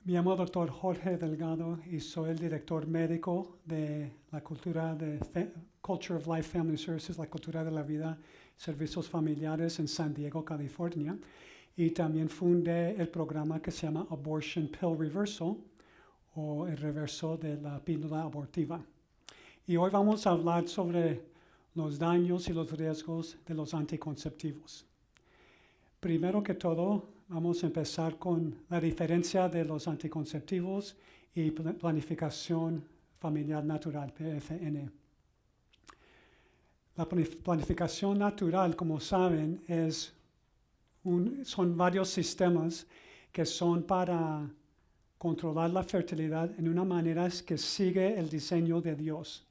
Me llamo Dr. Jorge Delgado y soy el director médico de la cultura de Culture of Life Family Services, la cultura de la vida, servicios familiares en San Diego, California. Y también fundé el programa que se llama Abortion Pill Reversal, o el reverso de la píldora abortiva. Y hoy vamos a hablar sobre los daños y los riesgos de los anticonceptivos. Primero que todo, vamos a empezar con la diferencia de los anticonceptivos y planificación familiar natural, PFN. La planificación natural, como saben, son varios sistemas que son para controlar la fertilidad en una manera que sigue el diseño de Dios,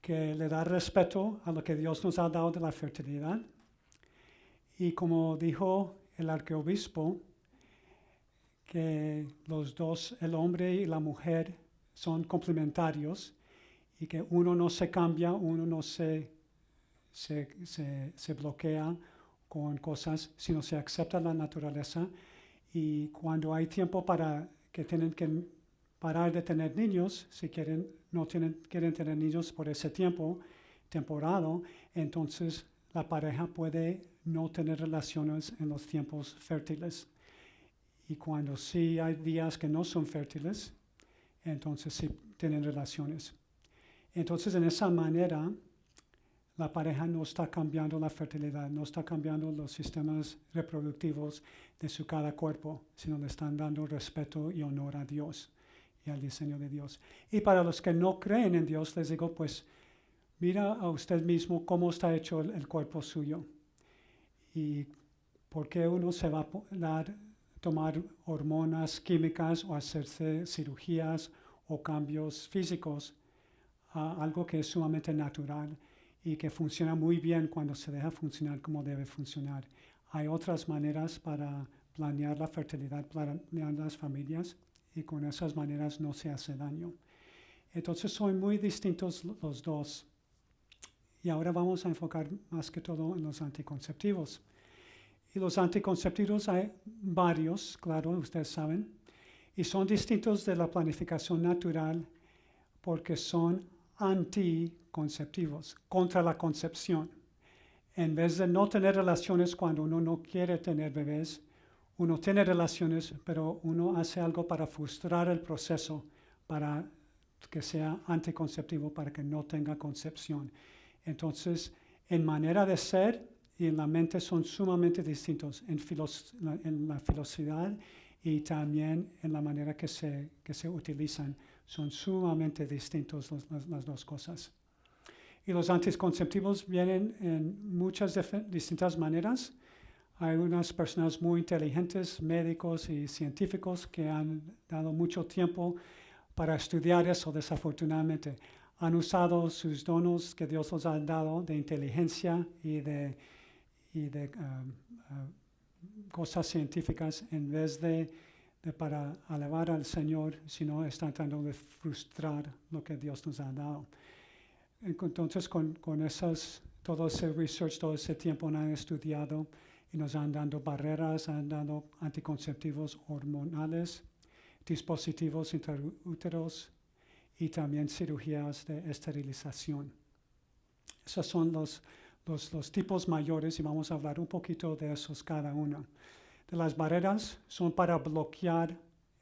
que le da respeto a lo que Dios nos ha dado de la fertilidad. Y como dijo el arquiobispo, que los dos, el hombre y la mujer, son complementarios y que uno no se cambia, uno no se bloquea con cosas, sino se acepta la naturaleza. Y cuando hay tiempo para que tienen que parar de tener niños, si quieren tener niños por ese tiempo, temporado, entonces la pareja puede no tener relaciones en los tiempos fértiles. Y cuando sí hay días que no son fértiles, entonces sí tienen relaciones. Entonces, en esa manera, la pareja no está cambiando la fertilidad, no está cambiando los sistemas reproductivos de su cada cuerpo, sino le están dando respeto y honor a Dios y al diseño de Dios. Y para los que no creen en Dios, les digo, pues, mira a usted mismo cómo está hecho el cuerpo suyo. Y por qué uno se va a tomar hormonas químicas o hacerse cirugías o cambios físicos a algo que es sumamente natural y que funciona muy bien cuando se deja funcionar como debe funcionar. Hay otras maneras para planear la fertilidad, planear las familias, y con esas maneras no se hace daño. Entonces son muy distintos los dos. Y ahora vamos a enfocar más que todo en los anticonceptivos. Y los anticonceptivos hay varios, claro, ustedes saben, y son distintos de la planificación natural porque son anticonceptivos, contra la concepción. En vez de no tener relaciones cuando uno no quiere tener bebés, uno tiene relaciones, pero uno hace algo para frustrar el proceso, para que sea anticonceptivo, para que no tenga concepción. Entonces, en manera de ser y en la mente son sumamente distintos, en la filosidad y también en la manera que se utilizan. Son sumamente distintos las dos cosas. Y los anticonceptivos vienen en muchas distintas maneras. Hay unas personas muy inteligentes, médicos y científicos, que han dado mucho tiempo para estudiar eso, desafortunadamente. Han usado sus dones que Dios les ha dado de inteligencia y de cosas científicas en vez de para alabar al Señor, sino están tratando de frustrar lo que Dios nos ha dado. Entonces, con todo ese research, todo ese tiempo han estudiado y nos han dado barreras, han dado anticonceptivos hormonales, dispositivos intraúteros y también cirugías de esterilización. Esos son los tipos mayores y vamos a hablar un poquito de esos cada uno. De las barreras son para bloquear,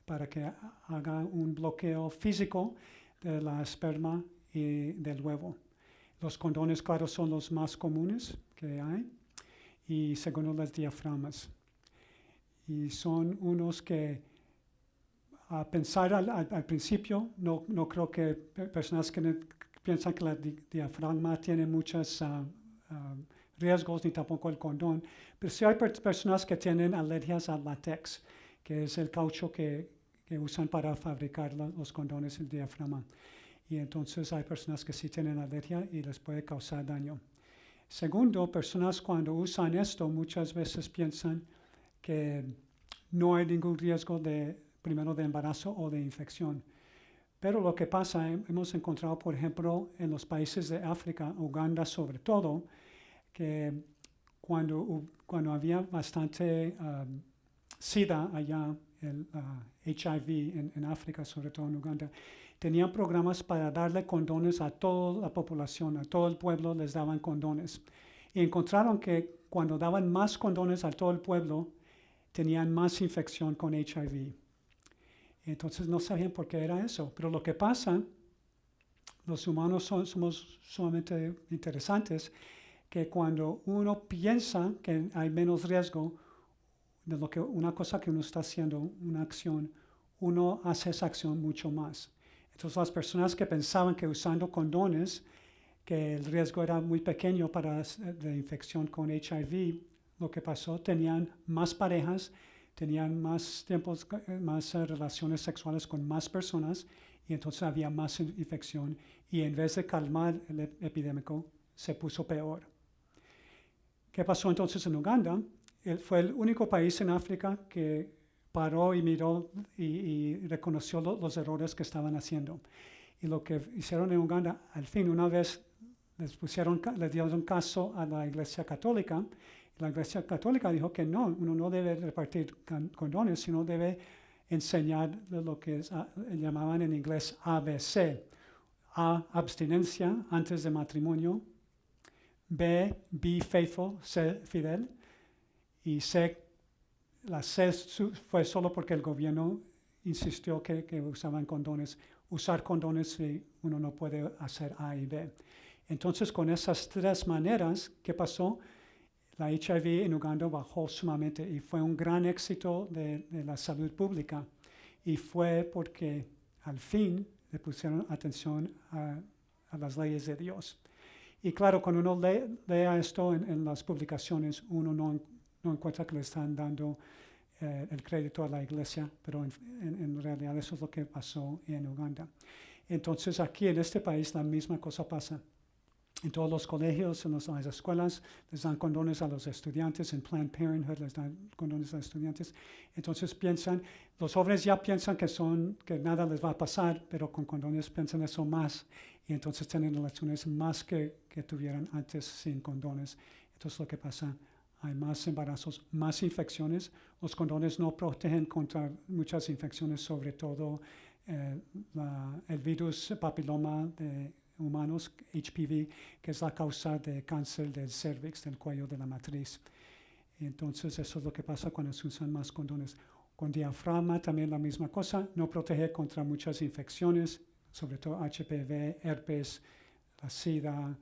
para que haga un bloqueo físico de la esperma y del huevo. Los condones, claro, son los más comunes que hay, y segundo los diafragmas. Y son unos que, a pensar al principio, no creo que personas que piensan que el diafragma tiene muchos riesgos, ni tampoco el condón, pero sí hay personas que tienen alergias al látex, que es el caucho que usan para fabricar los condones, el diafragma. Y entonces hay personas que sí tienen alergia y les puede causar daño. Segundo, personas cuando usan esto muchas veces piensan que no hay ningún riesgo primero de embarazo o de infección. Pero lo que pasa, hemos encontrado, por ejemplo, en los países de África, Uganda sobre todo, que cuando había bastante SIDA allá el HIV en África, sobre todo en Uganda, tenían programas para darle condones a toda la población, a todo el pueblo les daban condones. Y encontraron que cuando daban más condones a todo el pueblo, tenían más infección con HIV. Entonces no sabían por qué era eso. Pero lo que pasa, los humanos somos sumamente interesantes, que cuando uno piensa que hay menos riesgo de lo que una cosa que uno está haciendo, una acción, uno hace esa acción mucho más. Entonces las personas que pensaban que usando condones, que el riesgo era muy pequeño para la infección con HIV, lo que pasó, tenían más parejas, tenían más tiempos, más relaciones sexuales con más personas, y entonces había más infección, y en vez de calmar el epidémico, se puso peor. ¿Qué pasó entonces en Uganda? Fue el único país en África que paró y miró y reconoció los errores que estaban haciendo. Y lo que hicieron en Uganda, al fin, una vez le dieron caso a la Iglesia Católica. La Iglesia Católica dijo que no, uno no debe repartir condones, sino debe enseñar lo que llamaban en inglés ABC. A, abstinencia antes de matrimonio. B, be faithful, sé fidel. Y C, la C fue solo porque el gobierno insistió que usaban condones. Usar condones si uno no puede hacer A y B. Entonces, con esas tres maneras, ¿qué pasó? La HIV en Uganda bajó sumamente y fue un gran éxito de la salud pública. Y fue porque al fin le pusieron atención a las leyes de Dios. Y claro, cuando uno lea esto en las publicaciones, uno no encuentra que le están dando el crédito a la iglesia, pero en realidad eso es lo que pasó en Uganda. Entonces aquí en este país la misma cosa pasa. En todos los colegios, en las escuelas, les dan condones a los estudiantes, en Planned Parenthood les dan condones a los estudiantes. Entonces los jóvenes ya piensan que nada les va a pasar, pero con condones piensan eso más. Y entonces tienen relaciones más que tuvieran antes sin condones. Entonces lo que pasa, hay más embarazos, más infecciones. Los condones no protegen contra muchas infecciones, sobre todo el virus papiloma de humanos, HPV, que es la causa de cáncer del cervix, del cuello de la matriz. Entonces eso es lo que pasa cuando se usan más condones. Con diafragma también la misma cosa, no protege contra muchas infecciones, sobre todo HPV, herpes, la SIDA,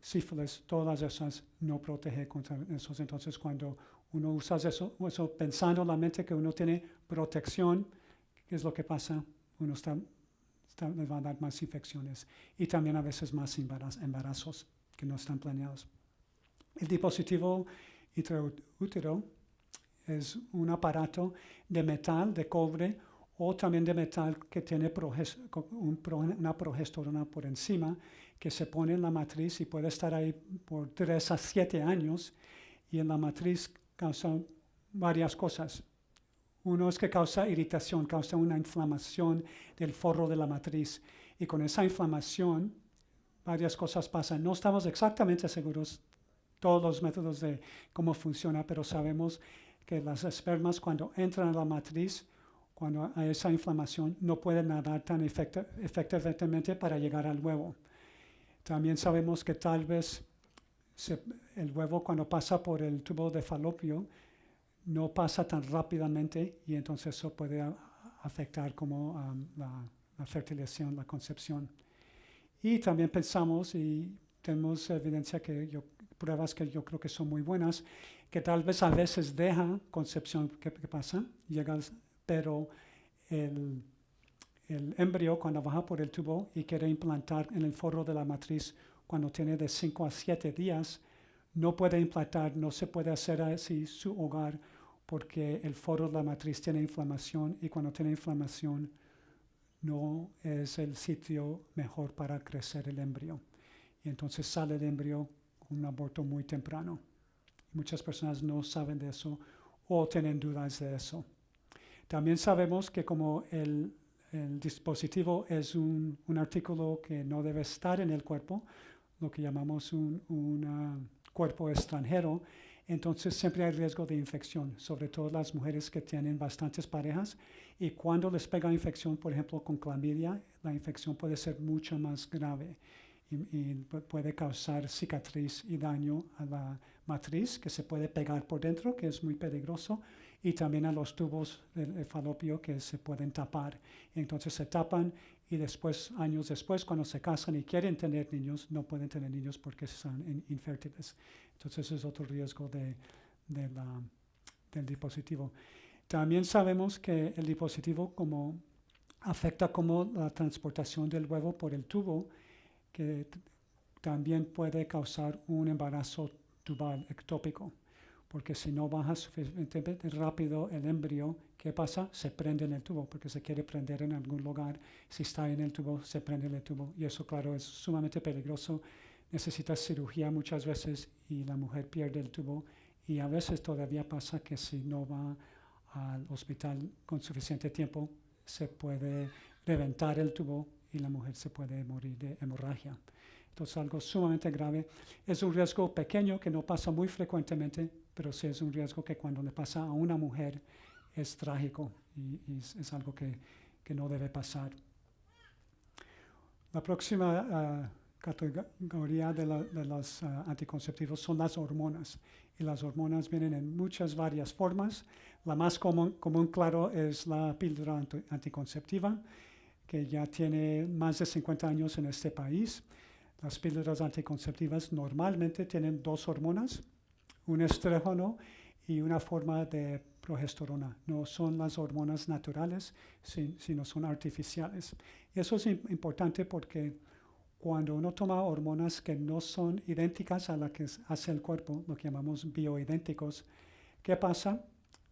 sífilis, todas esas no protege contra esos. Entonces cuando uno usa eso pensando en la mente que uno tiene protección, ¿qué es lo que pasa? Uno les va a dar más infecciones y también a veces más embarazos que no están planeados. El dispositivo intraútero es un aparato de metal, de cobre o también de metal que tiene una progesterona por encima que se pone en la matriz y puede estar ahí por 3 a 7 años y en la matriz causa varias cosas. Uno es que causa irritación, causa una inflamación del forro de la matriz. Y con esa inflamación, varias cosas pasan. No estamos exactamente seguros todos los métodos de cómo funciona, pero sabemos que las espermas cuando entran a la matriz, cuando hay esa inflamación, no pueden nadar tan efectivamente para llegar al huevo. También sabemos que tal vez el huevo cuando pasa por el tubo de falopio, no pasa tan rápidamente y entonces eso puede afectar como la fertilización, la concepción. Y también pensamos y tenemos evidencia pruebas que yo creo que son muy buenas, que tal vez a veces deja concepción, ¿qué pasa? Pero el embrio cuando baja por el tubo y quiere implantar en el forro de la matriz cuando tiene de 5 a 7 días, no puede implantar, no se puede hacer así su hogar porque el forro de la matriz tiene inflamación y cuando tiene inflamación no es el sitio mejor para crecer el embrio. Y entonces sale el embrio con un aborto muy temprano. Muchas personas no saben de eso o tienen dudas de eso. También sabemos que como el dispositivo es un artículo que no debe estar en el cuerpo, lo que llamamos un cuerpo extranjero, entonces siempre hay riesgo de infección, sobre todo las mujeres que tienen bastantes parejas. Y cuando les pega infección, por ejemplo, con clamidia, la infección puede ser mucho más grave y puede causar cicatriz y daño a la matriz, que se puede pegar por dentro, que es muy peligroso, y también a los tubos del falopio que se pueden tapar. Entonces se tapan y después, años después, cuando se casan y quieren tener niños, no pueden tener niños porque son infértiles. Entonces es otro riesgo del dispositivo. También sabemos que el dispositivo afecta como la transportación del huevo por el tubo, que también puede causar un embarazo tubal ectópico, porque si no baja suficientemente rápido el embrión, ¿qué pasa? Se prende en el tubo, porque se quiere prender en algún lugar. Si está en el tubo, se prende en el tubo, y eso, claro, es sumamente peligroso. Necesita cirugía muchas veces y la mujer pierde el tubo, y a veces todavía pasa que si no va al hospital con suficiente tiempo, se puede reventar el tubo y la mujer se puede morir de hemorragia. Entonces, algo sumamente grave. Es un riesgo pequeño que no pasa muy frecuentemente, pero sí es un riesgo que cuando le pasa a una mujer es trágico y es algo que no debe pasar. La próxima categoría de los anticonceptivos son las hormonas. Y las hormonas vienen en varias formas. La más común, claro, es la píldora anticonceptiva, que ya tiene más de 50 años en este país. Las píldoras anticonceptivas normalmente tienen dos hormonas, un estrógeno y una forma de progesterona. No son las hormonas naturales, sino son artificiales. Y eso es importante porque cuando uno toma hormonas que no son idénticas a las que hace el cuerpo, lo que llamamos bioidénticos, ¿qué pasa?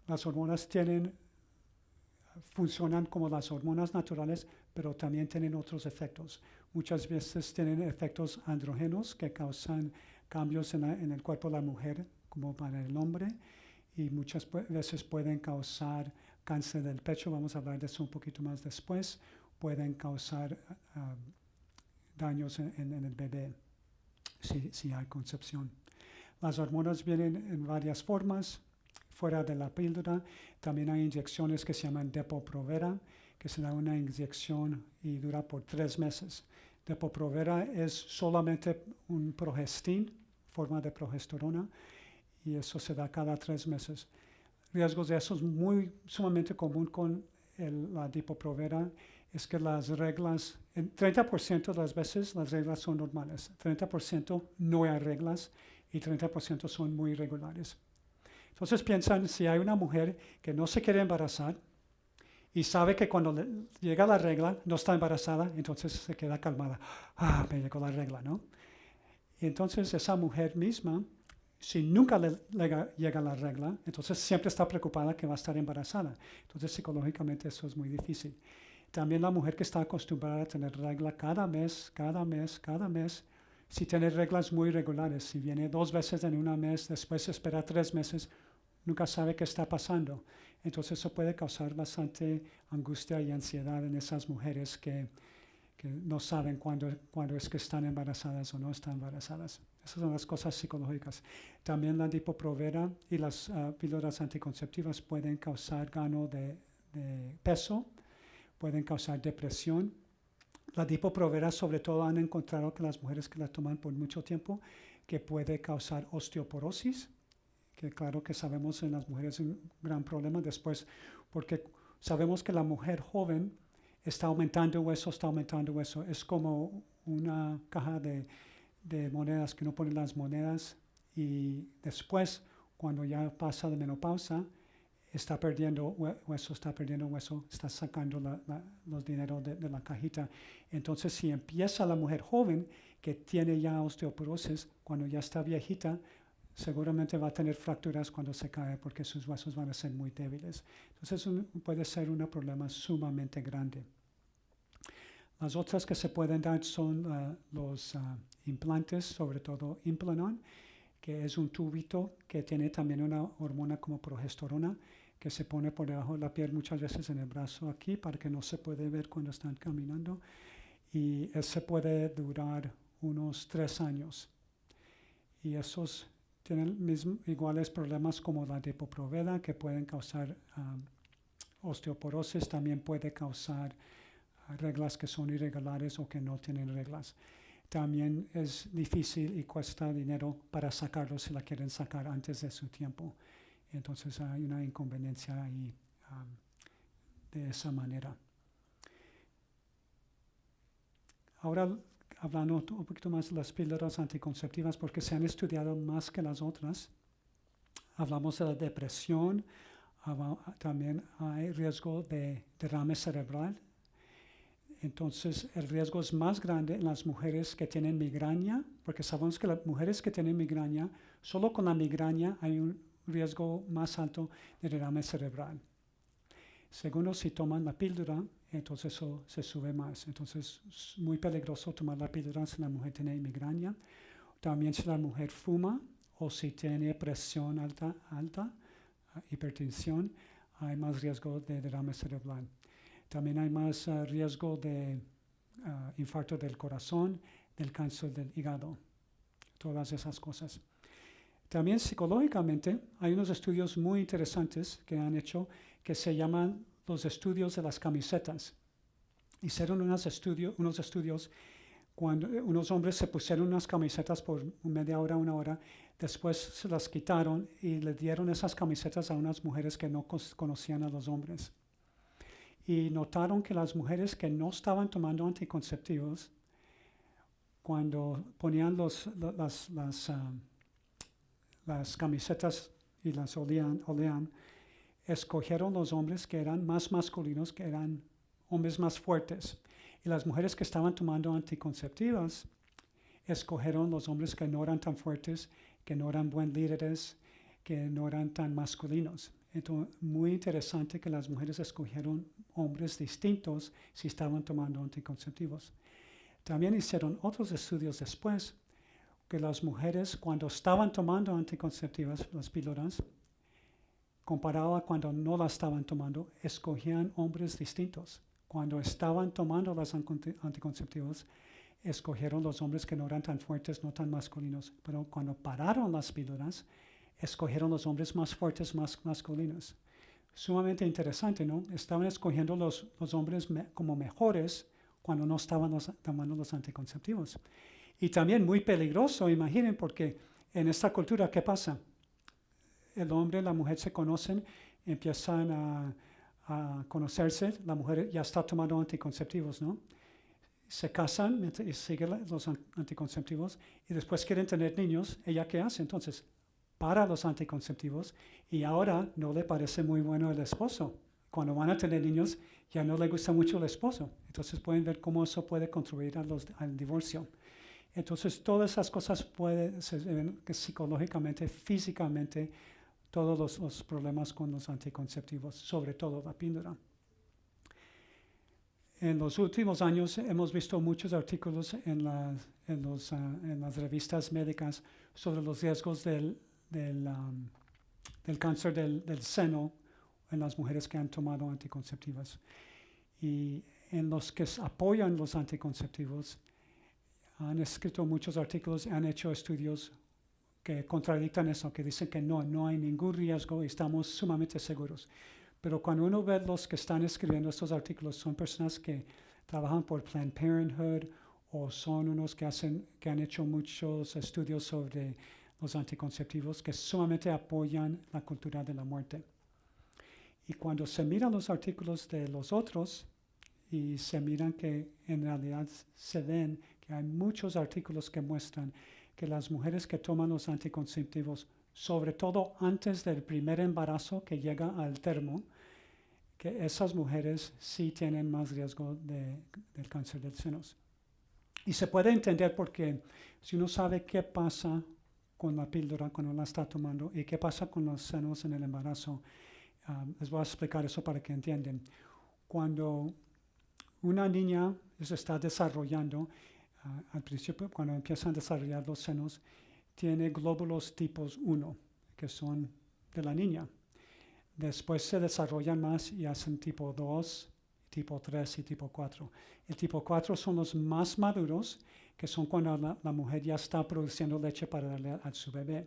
Las hormonas funcionan como las hormonas naturales, pero también tienen otros efectos. Muchas veces tienen efectos andrógenos que causan cambios en el cuerpo de la mujer, como para el hombre, y muchas veces pueden causar cáncer del pecho. Vamos a hablar de eso un poquito más después. Pueden causar daños en el bebé si hay concepción. Las hormonas vienen en varias formas. Fuera de la píldora también hay inyecciones que se llaman Depo-Provera, que se da una inyección y dura por 3 meses. Depo-Provera es solamente un progestin, forma de progesterona, y eso se da cada 3 meses. Riesgos de eso es sumamente común con la Depo-Provera, es que las reglas, en 30% de las veces las reglas son normales, 30% no hay reglas y 30% son muy irregulares. Entonces piensan, si hay una mujer que no se quiere embarazar y sabe que cuando llega la regla no está embarazada, entonces se queda calmada. Me llegó la regla, ¿no? Y entonces esa mujer misma, si nunca le llega la regla, entonces siempre está preocupada que va a estar embarazada. Entonces psicológicamente eso es muy difícil. También la mujer que está acostumbrada a tener regla cada mes, si tiene reglas muy regulares, si viene 2 veces en un mes, después espera 3 meses, nunca sabe qué está pasando. Entonces eso puede causar bastante angustia y ansiedad en esas mujeres que no saben cuándo es que están embarazadas o no están embarazadas. Esas son las cosas psicológicas. También la Depo-Provera y las píldoras anticonceptivas pueden causar gano de peso, pueden causar depresión. La Depo-Provera, sobre todo, han encontrado que las mujeres que la toman por mucho tiempo, que puede causar osteoporosis, que claro que sabemos en las mujeres es un gran problema después, porque sabemos que la mujer joven está aumentando hueso. Es como una caja de monedas que uno pone las monedas y después, cuando ya pasa de menopausa, está perdiendo hueso, está sacando los dineros de la cajita. Entonces, si empieza la mujer joven que tiene ya osteoporosis, cuando ya está viejita, seguramente va a tener fracturas cuando se cae porque sus huesos van a ser muy débiles. Entonces, puede ser un problema sumamente grande. Las otras que se pueden dar son los implantes, sobre todo Implanon, que es un tubito que tiene también una hormona como progesterona que se pone por debajo de la piel muchas veces en el brazo aquí para que no se puede ver cuando están caminando, y ese puede durar unos 3 años. Y esos tienen iguales problemas como la Depo-Provera, que pueden causar osteoporosis, también puede causar reglas que son irregulares o que no tienen reglas. También es difícil y cuesta dinero para sacarlos si la quieren sacar antes de su tiempo. Entonces hay una inconveniencia ahí de esa manera. Ahora, hablando un poquito más de las píldoras anticonceptivas, porque se han estudiado más que las otras, hablamos de la depresión, también hay riesgo de derrame cerebral. Entonces, el riesgo es más grande en las mujeres que tienen migraña, porque sabemos que las mujeres que tienen migraña, solo con la migraña hay un riesgo más alto de derrame cerebral. Segundo, si toman la píldora, entonces eso se sube más. Entonces, es muy peligroso tomar la píldora si la mujer tiene migraña. También si la mujer fuma o si tiene presión alta, hipertensión, hay más riesgo de derrame cerebral. También hay más riesgo de infarto del corazón, del cáncer del hígado, todas esas cosas. También psicológicamente hay unos estudios muy interesantes que han hecho que se llaman los estudios de las camisetas. Hicieron unos estudios cuando unos hombres se pusieron unas camisetas por media hora, una hora, después se las quitaron y le dieron esas camisetas a unas mujeres que no conocían a los hombres. Y notaron que las mujeres que no estaban tomando anticonceptivos, cuando ponían las camisetas y las olían, escogieron los hombres que eran más masculinos, que eran hombres más fuertes. Y las mujeres que estaban tomando anticonceptivas, escogieron los hombres que no eran tan fuertes, que no eran buen líderes, que no eran tan masculinos. Entonces, muy interesante que las mujeres escogieron hombres distintos si estaban tomando anticonceptivos. También hicieron otros estudios después, que las mujeres cuando estaban tomando anticonceptivas, las píldoras, comparado a cuando no las estaban tomando, escogían hombres distintos. Cuando estaban tomando los anticonceptivos, escogieron los hombres que no eran tan fuertes, no tan masculinos. Pero cuando pararon las píldoras, escogieron los hombres más fuertes, más masculinos. Sumamente interesante, ¿no? Estaban escogiendo los hombres como mejores cuando no estaban tomando los anticonceptivos. Y también muy peligroso, imaginen, porque en esta cultura, ¿qué pasa? El hombre y la mujer se conocen, empiezan a conocerse, la mujer ya está tomando anticonceptivos, ¿no? Se casan y siguen los anticonceptivos y después quieren tener niños. ¿Ella qué hace? Entonces, para los anticonceptivos y ahora no le parece muy bueno el esposo. Cuando van a tener niños ya no le gusta mucho el esposo. Entonces pueden ver cómo eso puede contribuir al divorcio. Entonces todas esas cosas se ven que psicológicamente, físicamente, todos los problemas con los anticonceptivos, sobre todo la píldora. En los últimos años hemos visto muchos artículos en las revistas médicas sobre los riesgos del cáncer del seno en las mujeres que han tomado anticonceptivos. Y en los que apoyan los anticonceptivos, han escrito muchos artículos, han hecho estudios que contradictan eso, que dicen que no hay ningún riesgo y estamos sumamente seguros. Pero cuando uno ve los que están escribiendo estos artículos, son personas que trabajan por Planned Parenthood o son unos que han hecho muchos estudios sobre los anticonceptivos que sumamente apoyan la cultura de la muerte. Y cuando se miran los artículos de los otros y se miran que en realidad se ven que hay muchos artículos que muestran que las mujeres que toman los anticonceptivos, sobre todo antes del primer embarazo que llega al termo, que esas mujeres sí tienen más riesgo del cáncer del seno. Y se puede entender porque si uno sabe qué pasa con la píldora cuando la está tomando y qué pasa con los senos en el embarazo, les voy a explicar eso para que entiendan. Cuando una niña se está desarrollando, al principio cuando empiezan a desarrollar los senos, tiene glóbulos tipos 1, que son de la niña. Después se desarrollan más y hacen tipo 2, tipo 3 y tipo 4. El tipo 4 son los más maduros, que son cuando la mujer ya está produciendo leche para darle a su bebé.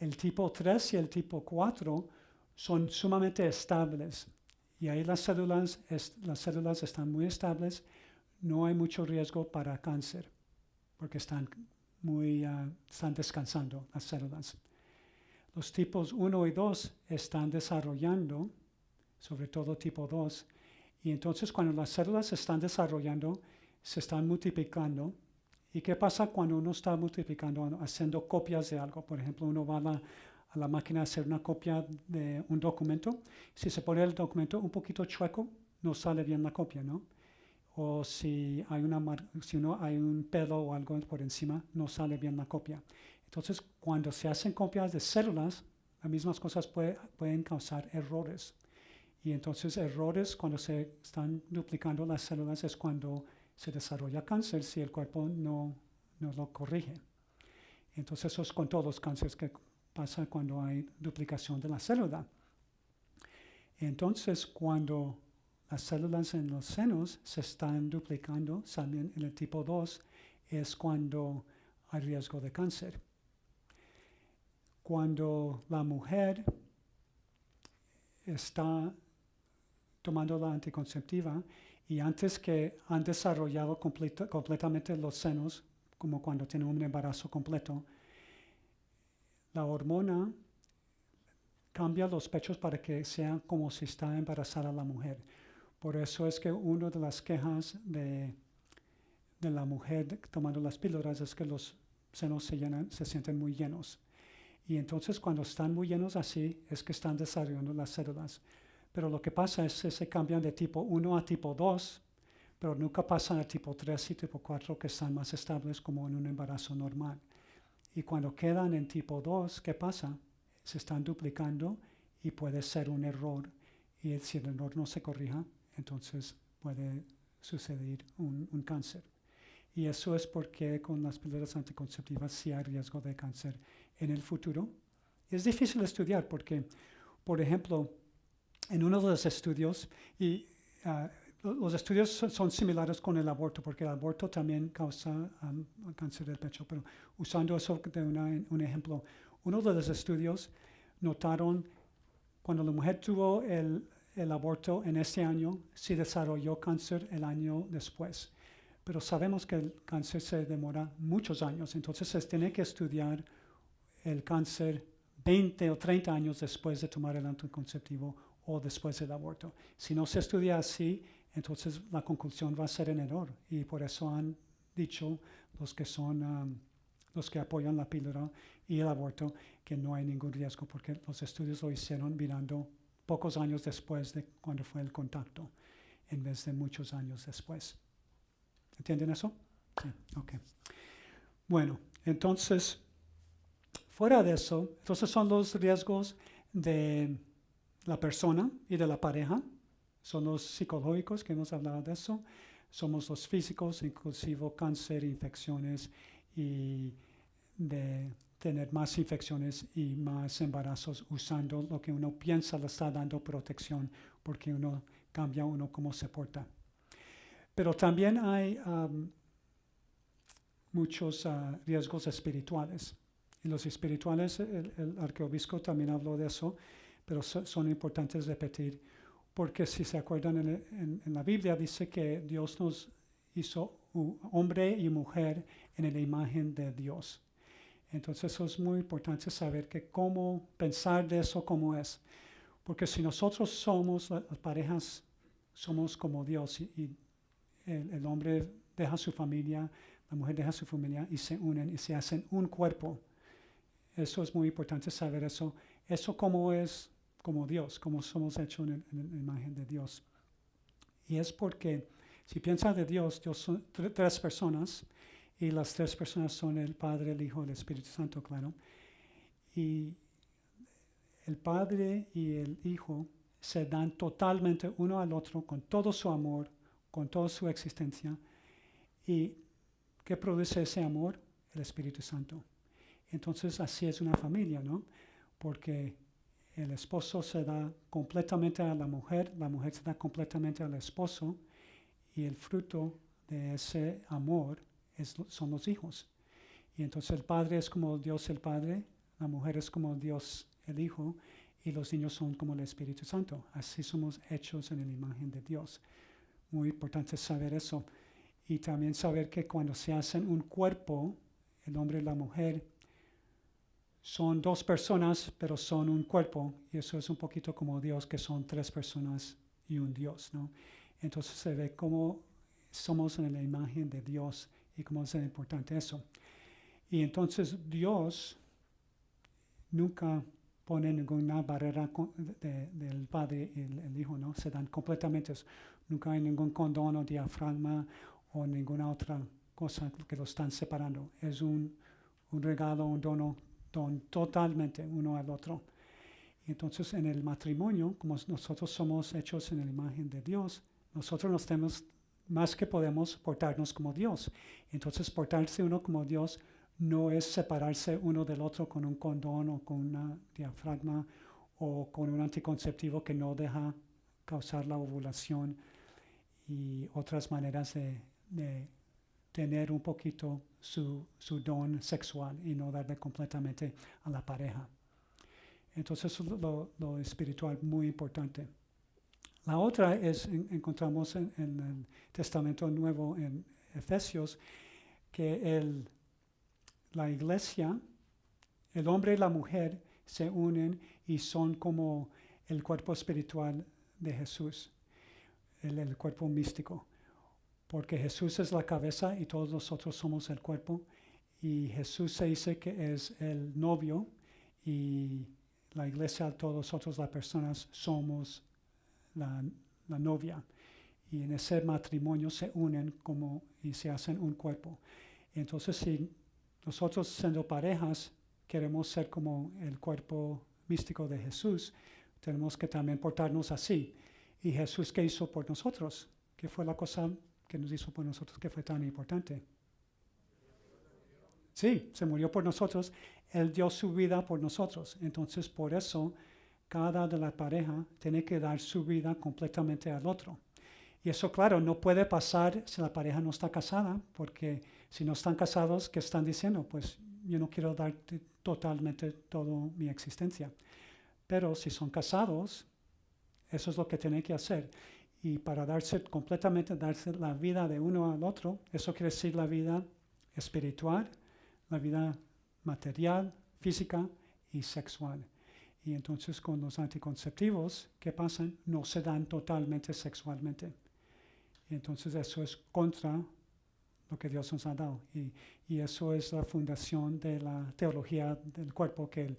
El tipo 3 y el tipo 4 son sumamente estables. Y ahí las células están muy estables, no hay mucho riesgo para cáncer, porque están descansando las células. Los tipos 1 y 2 están desarrollando, sobre todo tipo 2, y entonces cuando las células se están desarrollando, se están multiplicando. ¿Y qué pasa cuando uno está multiplicando, haciendo copias de algo? Por ejemplo, uno va a la máquina a hacer una copia de un documento. Si se pone el documento un poquito chueco, no sale bien la copia, ¿no? O si hay un pelo o algo por encima, no sale bien la copia. Entonces, cuando se hacen copias de células, las mismas cosas pueden causar errores. Y entonces errores cuando se están duplicando las células es cuando se desarrolla cáncer si el cuerpo no lo corrige. Entonces eso es con todos los cánceres que pasa cuando hay duplicación de la célula. Entonces cuando las células en los senos se están duplicando, también en el tipo 2, es cuando hay riesgo de cáncer. Cuando la mujer está tomando la anticonceptiva y antes que han desarrollado completamente los senos, como cuando tienen un embarazo completo, la hormona cambia los pechos para que sean como si está embarazada la mujer. Por eso es que una de las quejas de la mujer tomando las píldoras es que los senos se sienten muy llenos. Y entonces cuando están muy llenos así es que están desarrollando las células. Pero lo que pasa es que se cambian de tipo 1 a tipo 2, pero nunca pasan a tipo 3 y tipo 4 que están más estables como en un embarazo normal. Y cuando quedan en tipo 2, ¿qué pasa? Se están duplicando y puede ser un error. Y si el error no se corrija, entonces puede suceder un cáncer. Y eso es porque con las píldoras anticonceptivas sí hay riesgo de cáncer en el futuro. Es difícil estudiar porque, por ejemplo, en uno de los estudios, y los estudios son similares con el aborto, porque el aborto también causa cáncer del pecho, pero usando eso de un ejemplo, uno de los estudios notaron cuando la mujer tuvo el aborto en ese año, sí desarrolló cáncer el año después. Pero sabemos que el cáncer se demora muchos años, entonces se tiene que estudiar el cáncer 20 o 30 años después de tomar el anticonceptivo o después del aborto. Si no se estudia así, entonces la conclusión va a ser en error. Y por eso han dicho los que apoyan la píldora y el aborto que no hay ningún riesgo, porque los estudios lo hicieron mirando pocos años después de cuando fue el contacto, en vez de muchos años después. ¿Entienden eso? Sí, ok. Bueno, entonces, fuera de eso, entonces son los riesgos de la persona y de la pareja, son los psicológicos que hemos hablado de eso, somos los físicos, inclusive cáncer, infecciones y de tener más infecciones y más embarazos usando lo que uno piensa le está dando protección porque uno cambia cómo se porta. Pero también hay muchos riesgos espirituales. Y los espirituales, el arquiobispo también habló de eso, pero son importantes repetir, porque si se acuerdan en la Biblia dice que Dios nos hizo hombre y mujer en la imagen de Dios. Entonces eso es muy importante saber que cómo pensar de eso como es. Porque si nosotros somos, las parejas, somos como Dios y el hombre deja su familia, la mujer deja su familia y se unen y se hacen un cuerpo. Eso es muy importante saber eso. Eso como es como Dios, como somos hechos en la imagen de Dios. Y es porque si piensas de Dios, Dios son tres personas y las tres personas son el Padre, el Hijo y el Espíritu Santo, claro. Y el Padre y el Hijo se dan totalmente uno al otro con todo su amor, con toda su existencia. ¿Y qué produce ese amor? El Espíritu Santo. Entonces así es una familia, ¿no? Porque el esposo se da completamente a la mujer se da completamente al esposo y el fruto de ese amor son los hijos. Y entonces el Padre es como Dios el Padre, La mujer es como Dios el Hijo y los niños son como el Espíritu Santo. Así somos hechos en la imagen de Dios. Muy importante saber eso. Y también saber que cuando se hacen un cuerpo, el hombre y la mujer, son dos personas, pero son un cuerpo. Y eso es un poquito como Dios, que son tres personas y un Dios, ¿no? Entonces se ve cómo somos en la imagen de Dios y cómo es importante eso. Y entonces Dios nunca pone ninguna barrera del Padre y el Hijo, ¿no? Se dan completamente. Nunca hay ningún condón o diafragma o ninguna otra cosa que los están separando. Es un regalo, un don totalmente uno al otro. Y entonces en el matrimonio, como nosotros somos hechos en la imagen de Dios, nosotros nos tenemos más que podemos portarnos como Dios. Entonces portarse uno como Dios no es separarse uno del otro con un condón o con una diafragma o con un anticonceptivo que no deja causar la ovulación y otras maneras de tener un poquito su don sexual y no darle completamente a la pareja. Entonces eso es lo espiritual muy importante. La otra es, encontramos en el Testamento Nuevo en Efesios, que la iglesia, el hombre y la mujer se unen y son como el cuerpo espiritual de Jesús, el cuerpo místico. Porque Jesús es la cabeza y todos nosotros somos el cuerpo. Y Jesús se dice que es el novio y la iglesia, todos nosotros las personas somos la novia. Y en ese matrimonio se unen y se hacen un cuerpo. Entonces si nosotros siendo parejas queremos ser como el cuerpo místico de Jesús, tenemos que también portarnos así. ¿Y Jesús qué hizo por nosotros? ¿Qué fue la cosa que nos hizo por nosotros que fue tan importante? Sí, se murió por nosotros. Él dio su vida por nosotros. Entonces, por eso, cada de la pareja tiene que dar su vida completamente al otro. Y eso, claro, no puede pasar si la pareja no está casada, porque si no están casados, ¿qué están diciendo? Pues yo no quiero darte totalmente toda mi existencia. Pero si son casados, eso es lo que tienen que hacer. Y para darse la vida de uno al otro, eso quiere decir la vida espiritual, la vida material, física y sexual. Y entonces con los anticonceptivos, ¿qué pasa? No se dan totalmente sexualmente. Y entonces eso es contra lo que Dios nos ha dado. Y eso es la fundación de la teología del cuerpo que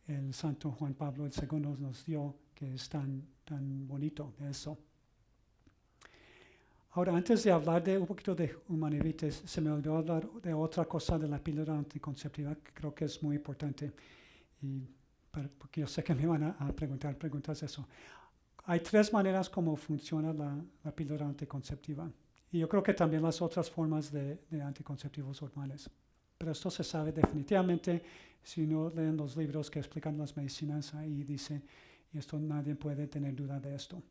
el santo Juan Pablo II nos dio, que es tan bonito de eso. Ahora, antes de hablar de un poquito de Humanavites, se me olvidó hablar de otra cosa de la píldora anticonceptiva que creo que es muy importante, porque yo sé que me van a preguntar preguntas de eso. Hay tres maneras como funciona la píldora anticonceptiva, y yo creo que también las otras formas de anticonceptivos hormonales. Pero esto se sabe definitivamente si uno lee los libros que explican las medicinas, ahí dice, y esto nadie puede tener duda de esto.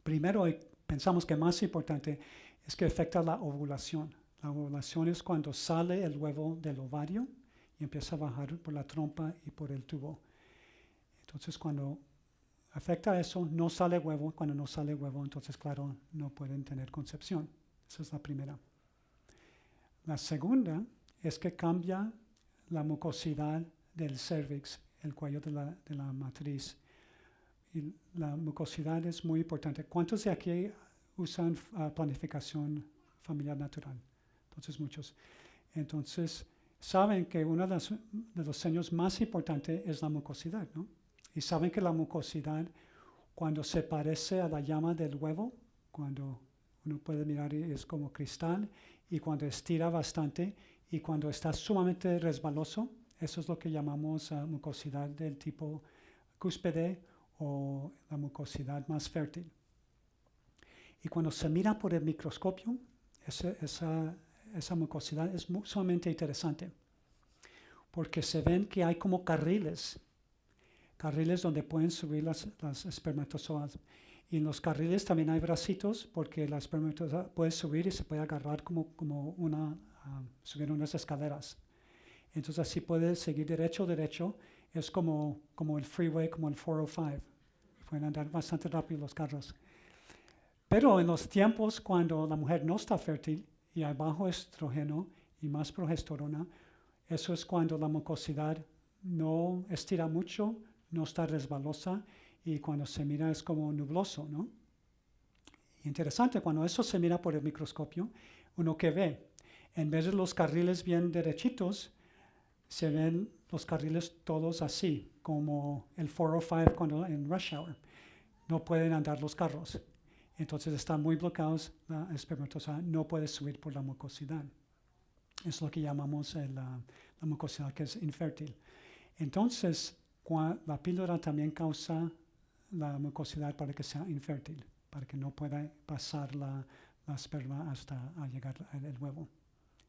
Primero, pensamos que más importante es que afecta la ovulación. La ovulación es cuando sale el huevo del ovario y empieza a bajar por la trompa y por el tubo. Entonces, cuando afecta eso, no sale huevo. Cuando no sale huevo, entonces, claro, no pueden tener concepción. Esa es la primera. La segunda es que cambia la mucosidad del cervix, el cuello de la matriz. Y la mucosidad es muy importante. ¿Cuántos de aquí usan planificación familiar natural? Entonces, muchos. Entonces, saben que uno de los signos más importantes es la mucosidad, ¿no? Y saben que la mucosidad, cuando se parece a la llama del huevo, cuando uno puede mirar es como cristal, y cuando estira bastante, y cuando está sumamente resbaloso, eso es lo que llamamos mucosidad del tipo cúspide o la mucosidad más fértil. Y cuando se mira por el microscopio, esa mucosidad es sumamente interesante, porque se ven que hay como carriles donde pueden subir las espermatozoides. Y en los carriles también hay bracitos, porque la espermatozoide puede subir y se puede agarrar como subir unas escaleras. Entonces así puede seguir derecho. Es como el freeway, como el 405. Pueden andar bastante rápido los carros. Pero en los tiempos cuando la mujer no está fértil y hay bajo estrógeno y más progesterona, eso es cuando la mucosidad no estira mucho, no está resbalosa y cuando se mira es como nubloso, ¿no? Interesante, cuando eso se mira por el microscopio, uno que ve, en vez de los carriles bien derechitos, se ven los carriles todos así, como el 405 cuando en rush hour. No pueden andar los carros. Entonces están muy bloqueados, la espermatozoide no puede subir por la mucosidad. Es lo que llamamos la mucosidad que es infértil. Entonces, la píldora también causa la mucosidad para que sea infértil, para que no pueda pasar la esperma hasta llegar al huevo.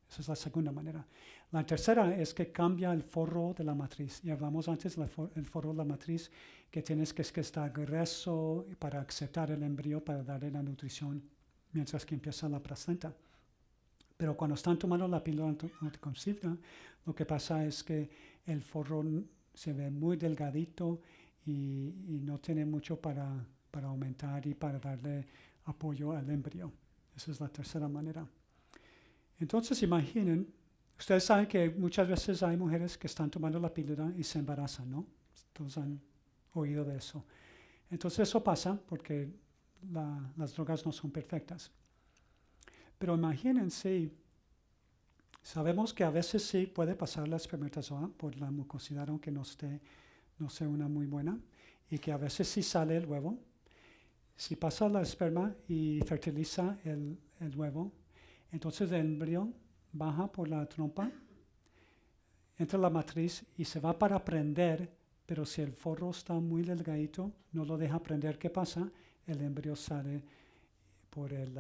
Esa es la segunda manera. La tercera es que cambia el forro de la matriz. Y hablamos antes del forro de la matriz, que tienes que estar grueso para aceptar el embrión, para darle la nutrición, mientras que empieza la placenta. Pero cuando están tomando la píldora anticonceptiva, lo que pasa es que el forro se ve muy delgadito y no tiene mucho para aumentar y para darle apoyo al embrión. Esa es la tercera manera. Entonces imaginen, ustedes saben que muchas veces hay mujeres que están tomando la píldora y se embarazan, ¿no? Todos han oído de eso. Entonces eso pasa porque las drogas no son perfectas. Pero imagínense, sabemos que a veces sí puede pasar la espermatozoide por la mucosidad, aunque no sea una muy buena, y que a veces sí sale el huevo. Si pasa la esperma y fertiliza el huevo, entonces el embrión baja por la trompa, entra a la matriz y se va para prender, pero si el forro está muy delgadito, no lo deja prender, ¿qué pasa? El embrión sale por el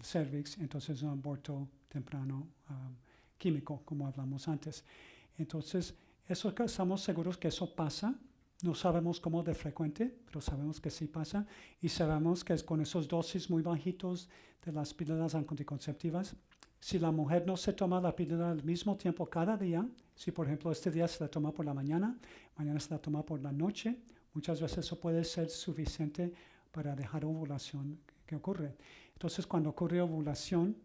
cervix, entonces es un aborto temprano químico, como hablamos antes. Entonces, eso estamos seguros que eso pasa. No sabemos cómo de frecuente, pero sabemos que sí pasa. Y sabemos que es con esos dosis muy bajitos de las píldoras anticonceptivas. Si la mujer no se toma la píldora al mismo tiempo cada día, si por ejemplo este día se la toma por la mañana se la toma por la noche, muchas veces eso puede ser suficiente para dejar ovulación que ocurre. Entonces cuando ocurre ovulación,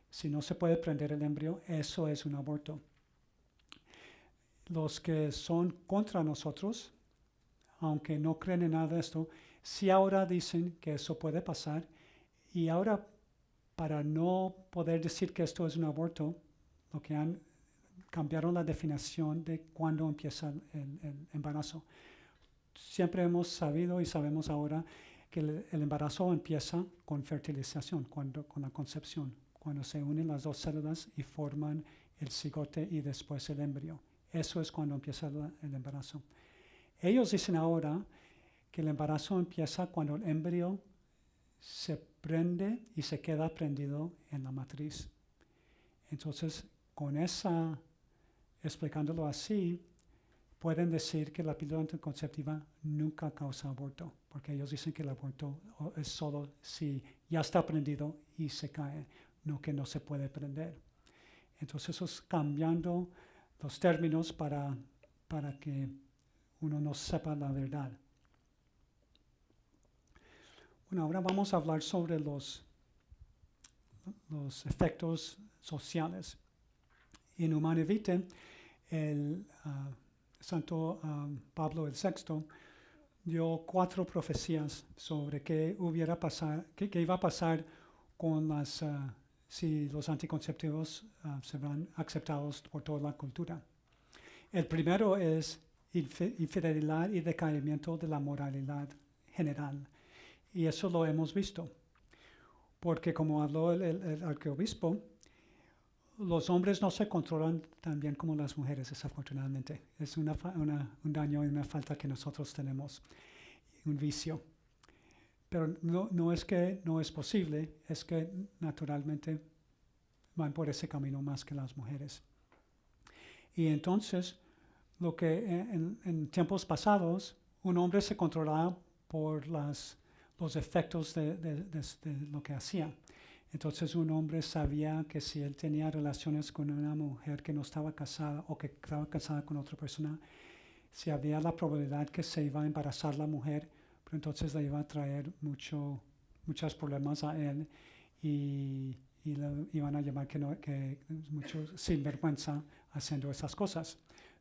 si no se puede prender el embrión, eso es un aborto. Los que son contra nosotros, aunque no creen en nada de esto, sí ahora dicen que eso puede pasar y ahora para no poder decir que esto es un aborto, lo que cambiaron la definición de cuándo empieza el embarazo. Siempre hemos sabido y sabemos ahora que el embarazo empieza con fertilización, con la concepción, cuando se unen las dos células y forman el cigote y después el embrión. Eso es cuando empieza el embarazo. Ellos dicen ahora que el embarazo empieza cuando el embrión se prende y se queda prendido en la matriz. Entonces, explicándolo así, pueden decir que la píldora anticonceptiva nunca causa aborto, porque ellos dicen que el aborto es solo si ya está prendido y se cae, no que no se puede prender. Entonces, eso es cambiando los términos para que uno no sepa la verdad. Bueno, ahora vamos a hablar sobre los efectos sociales. En Humanae Vitae, el Santo Pablo VI dio 4 profecías sobre qué iba a pasar con si los anticonceptivos serán aceptados por toda la cultura. El primero es infidelidad y decaimiento de la moralidad general. Y eso lo hemos visto, porque como habló el arquiobispo, los hombres no se controlan tan bien como las mujeres, desafortunadamente. Es un daño y una falta que nosotros tenemos, un vicio. Pero no es que no es posible, es que naturalmente van por ese camino más que las mujeres. Y entonces, lo que en tiempos pasados, un hombre se controlaba por los efectos de lo que hacía. Entonces un hombre sabía que si él tenía relaciones con una mujer que no estaba casada o que estaba casada con otra persona, si había la probabilidad que se iba a embarazar la mujer, pero entonces le iba a traer muchos problemas a él y le iban a llamar que mucho sinvergüenza haciendo esas cosas.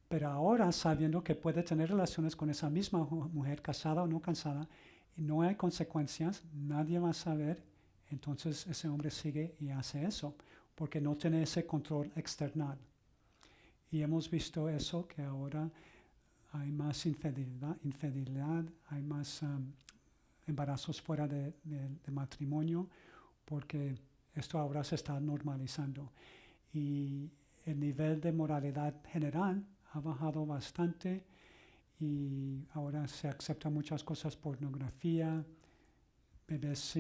Pero ahora, sabiendo que puede tener relaciones con esa misma mujer, casada o no casada, y no hay consecuencias, nadie va a saber, entonces ese hombre sigue y hace eso, porque no tiene ese control external. Y hemos visto eso, que ahora hay más infidelidad, hay más embarazos fuera de matrimonio, porque esto ahora se está normalizando. Y el nivel de moralidad general ha bajado bastante y ahora se aceptan muchas cosas, pornografía, bebés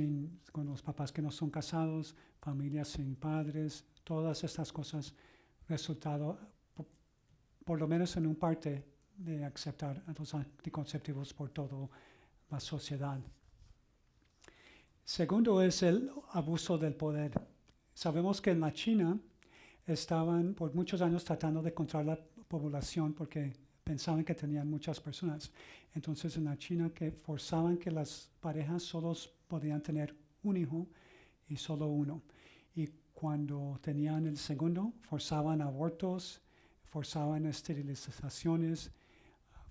con los papás que no son casados, familias sin padres, todas estas cosas, resultado, por lo menos en un parte, de aceptar los anticonceptivos por toda la sociedad. Segundo es el abuso del poder. Sabemos que en la China estaban por muchos años tratando de controlar la población porque pensaban que tenían muchas personas. Entonces en la China que forzaban que las parejas solo podían tener un hijo y solo uno. Y cuando tenían el segundo, forzaban abortos, forzaban esterilizaciones,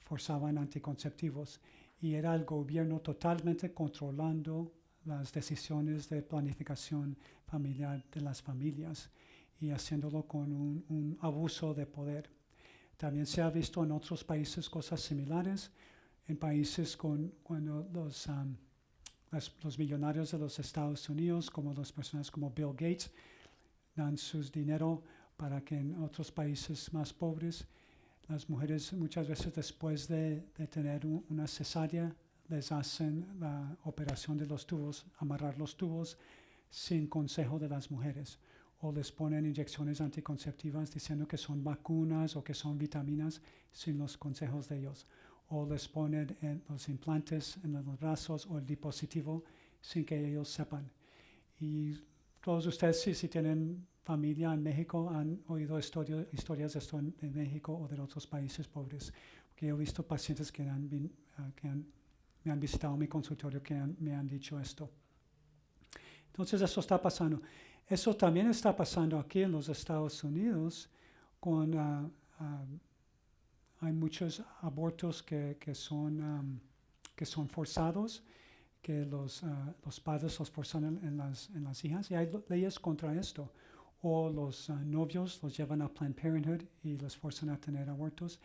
forzaban anticonceptivos. Y era el gobierno totalmente controlando las decisiones de planificación familiar de las familias y haciéndolo con un abuso de poder. También se ha visto en otros países cosas similares, en países cuando los millonarios de los Estados Unidos, como las personas como Bill Gates, dan sus dinero para que en otros países más pobres, las mujeres muchas veces después de tener una cesárea, les hacen la operación de los tubos, amarrar los tubos sin consejo de las mujeres. O les ponen inyecciones anticonceptivas diciendo que son vacunas o que son vitaminas sin los consejos de ellos. O les ponen los implantes en los brazos o el dispositivo sin que ellos sepan. Y todos ustedes, si tienen familia en México, han oído historias de esto en México o de otros países pobres. Porque he visto pacientes que me han visitado en mi consultorio que me han dicho esto. Entonces eso está pasando. Eso también está pasando aquí en los Estados Unidos hay muchos abortos que son forzados, que los padres los forzan en las hijas, y hay leyes contra esto. O los novios los llevan a Planned Parenthood y los forzan a tener abortos.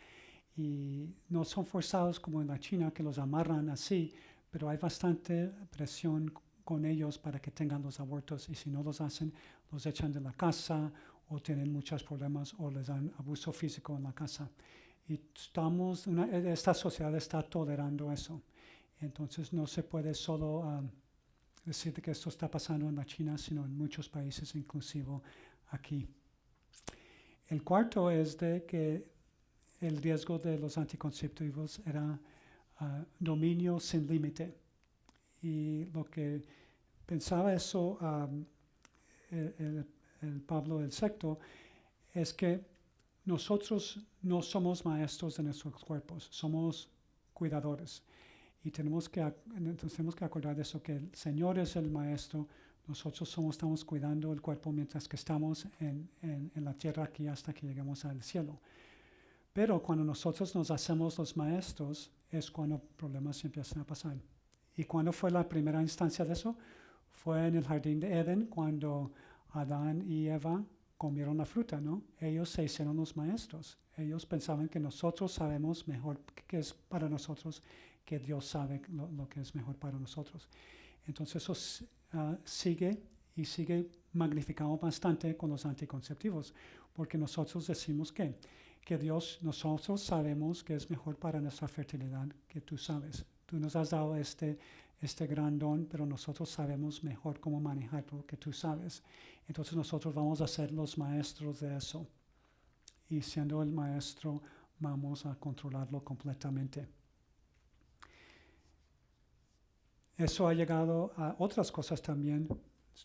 Y no son forzados como en la China, que los amarran así, pero hay bastante presión con ellos para que tengan los abortos, y si no los hacen, los echan de la casa o tienen muchos problemas o les dan abuso físico en la casa. Y esta sociedad está tolerando eso. Entonces no se puede solo decir que esto está pasando en la China, sino en muchos países, inclusive aquí. El cuarto es de que el riesgo de los anticonceptivos era dominio sin límite. Y lo que pensaba eso el Pablo VI es que nosotros no somos maestros de nuestros cuerpos, somos cuidadores. Y tenemos que acordar de eso, que el Señor es el maestro, nosotros estamos cuidando el cuerpo mientras que estamos en la tierra aquí hasta que lleguemos al cielo. Pero cuando nosotros nos hacemos los maestros es cuando problemas empiezan a pasar. ¿Y cuándo fue la primera instancia de eso? Fue en el jardín de Edén, cuando Adán y Eva comieron la fruta, ¿no? Ellos se hicieron los maestros. Ellos pensaban que nosotros sabemos mejor qué es para nosotros, que Dios sabe lo que es mejor para nosotros. Entonces eso sigue magnificado bastante con los anticonceptivos, porque nosotros decimos que nosotros sabemos que es mejor para nuestra fertilidad, que tú sabes. Tú nos has dado este gran don, pero nosotros sabemos mejor cómo manejarlo, que tú sabes. Entonces nosotros vamos a ser los maestros de eso. Y siendo el maestro, vamos a controlarlo completamente. Eso ha llegado a otras cosas también.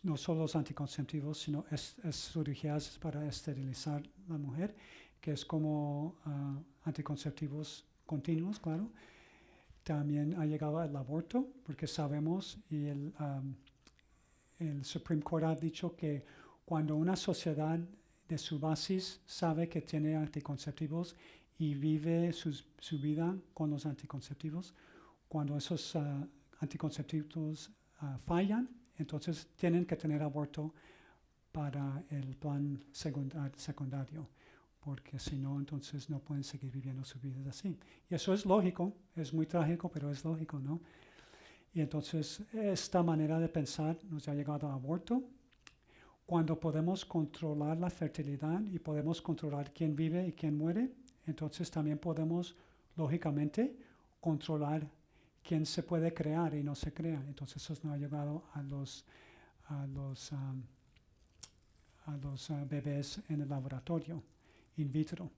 no solo los anticonceptivos, sino cirugías para esterilizar la mujer, que es como anticonceptivos continuos, claro. También ha llegado el aborto, porque sabemos, y el Supreme Court ha dicho que cuando una sociedad de su basis sabe que tiene anticonceptivos y vive su vida con los anticonceptivos, cuando esos anticonceptivos fallan, entonces tienen que tener aborto para el plan secundario, porque si no, entonces no pueden seguir viviendo sus vidas así. Y eso es lógico, es muy trágico, pero es lógico, ¿no? Y entonces esta manera de pensar nos ha llegado a aborto. Cuando podemos controlar la fertilidad y podemos controlar quién vive y quién muere, entonces también podemos, lógicamente, controlar quién se puede crear y no se crea. Entonces eso nos ha llevado a los bebés en el laboratorio, in vitro.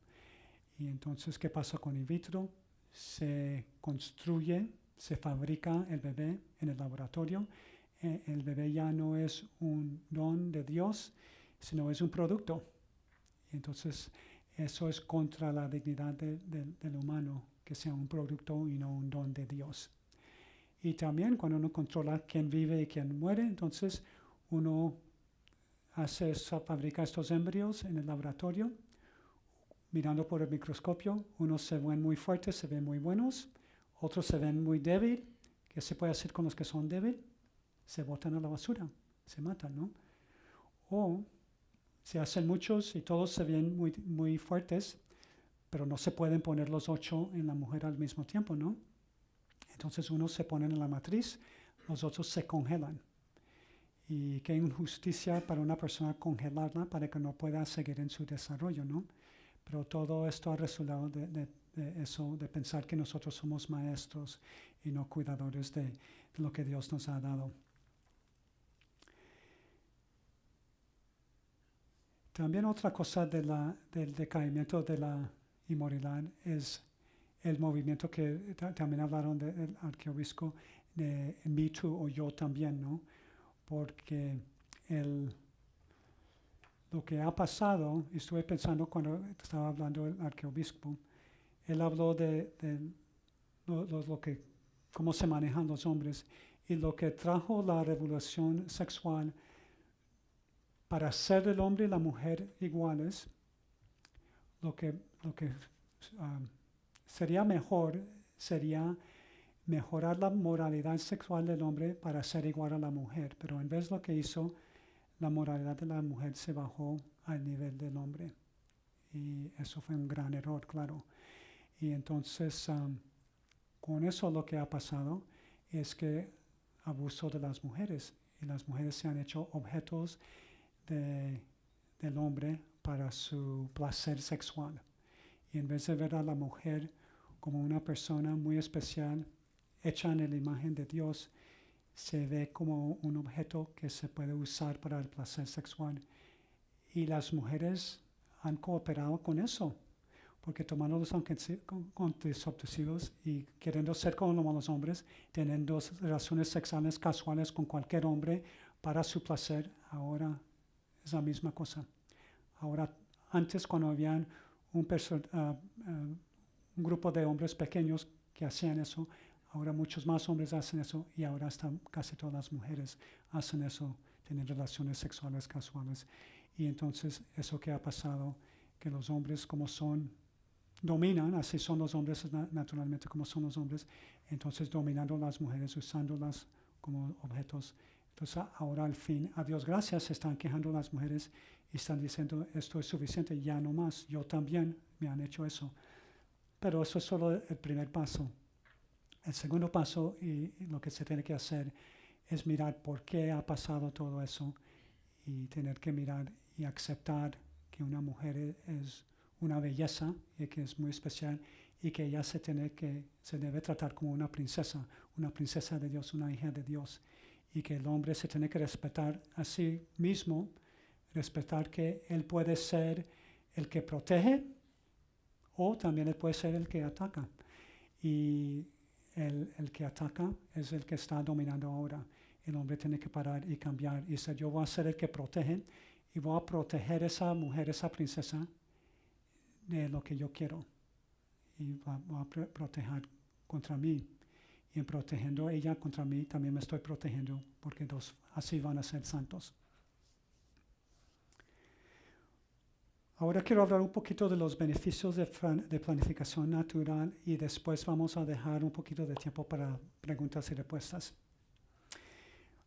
Y entonces, ¿qué pasa con in vitro? Se construye, se fabrica el bebé en el laboratorio. El bebé ya no es un don de Dios, sino es un producto. Y entonces, eso es contra la dignidad del humano, que sea un producto y no un don de Dios. Y también cuando uno controla quién vive y quién muere, entonces uno fabrica estos embrios en el laboratorio, mirando por el microscopio. Unos se ven muy fuertes, se ven muy buenos, otros se ven muy débiles. ¿Qué se puede hacer con los que son débiles? Se botan a la basura, se matan, ¿no? O se hacen muchos y todos se ven muy, muy fuertes, pero no se pueden poner los 8 en la mujer al mismo tiempo, ¿no? Entonces unos se ponen en la matriz, los otros se congelan. Y qué injusticia para una persona congelarla para que no pueda seguir en su desarrollo, ¿no? Pero todo esto ha resultado de eso, de pensar que nosotros somos maestros y no cuidadores de lo que Dios nos ha dado. También otra cosa del decaimiento de la inmoralidad es el movimiento que también hablaron del arquiobispo de Me Too o Yo También, ¿no? Porque lo que ha pasado, estuve pensando cuando estaba hablando el arquiobispo, él habló de cómo se manejan los hombres y lo que trajo la revolución sexual para ser el hombre y la mujer iguales. Lo que sería mejor sería mejorar la moralidad sexual del hombre para ser igual a la mujer, pero en vez de lo que hizo, la moralidad de la mujer se bajó al nivel del hombre. Y eso fue un gran error, claro. Y entonces, con eso lo que ha pasado es que abuso de las mujeres. Y las mujeres se han hecho objetos del hombre para su placer sexual. Y en vez de ver a la mujer como una persona muy especial, hecha en la imagen de Dios, se ve como un objeto que se puede usar para el placer sexual. Y las mujeres han cooperado con eso, porque tomando los anticonceptivos y queriendo ser como los hombres, teniendo relaciones sexuales casuales con cualquier hombre para su placer, ahora es la misma cosa. Ahora, antes cuando habían un grupo de hombres pequeños que hacían eso, ahora muchos más hombres hacen eso y ahora casi todas las mujeres hacen eso, tienen relaciones sexuales casuales. Y entonces eso que ha pasado, que los hombres como son, dominan, así son los hombres naturalmente como son los hombres, entonces dominando las mujeres, usándolas como objetos. Entonces ahora al fin, a Dios gracias, se están quejando las mujeres y están diciendo esto es suficiente, ya no más, yo también me han hecho eso. Pero eso es solo el primer paso. El segundo paso y lo que se tiene que hacer es mirar por qué ha pasado todo eso y tener que mirar y aceptar que una mujer es una belleza y que es muy especial y que ella se debe tratar como una princesa de Dios, una hija de Dios, y que el hombre se tiene que respetar a sí mismo, respetar que él puede ser el que protege o también él puede ser el que ataca. Y el que ataca es el que está dominando ahora. el hombre tiene que parar y cambiar y decir, yo voy a ser el que protege y voy a proteger a esa mujer, esa princesa, de lo que yo quiero. Y voy a proteger contra mí. Y en protegiendo a ella contra mí, también me estoy protegiendo, porque así van a ser santos. Ahora quiero hablar un poquito de los beneficios de planificación natural y después vamos a dejar un poquito de tiempo para preguntas y respuestas.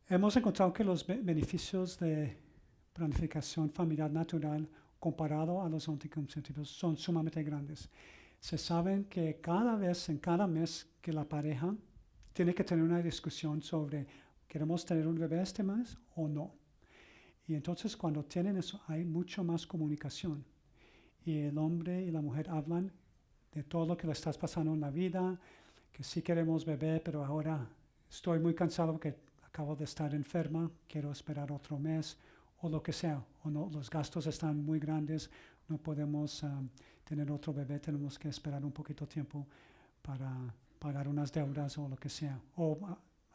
Hemos encontrado que los beneficios de planificación familiar natural comparado a los anticonceptivos son sumamente grandes. Se saben que cada vez, en cada mes, que la pareja tiene que tener una discusión sobre ¿queremos tener un bebé este mes o no? Y entonces cuando tienen eso hay mucho más comunicación. Y el hombre y la mujer hablan de todo lo que le estás pasando en la vida, que sí queremos bebé, pero ahora estoy muy cansado porque acabo de estar enferma, quiero esperar otro mes, o lo que sea, o no, los gastos están muy grandes, no podemos tener otro bebé, tenemos que esperar un poquito tiempo para pagar unas deudas o lo que sea. O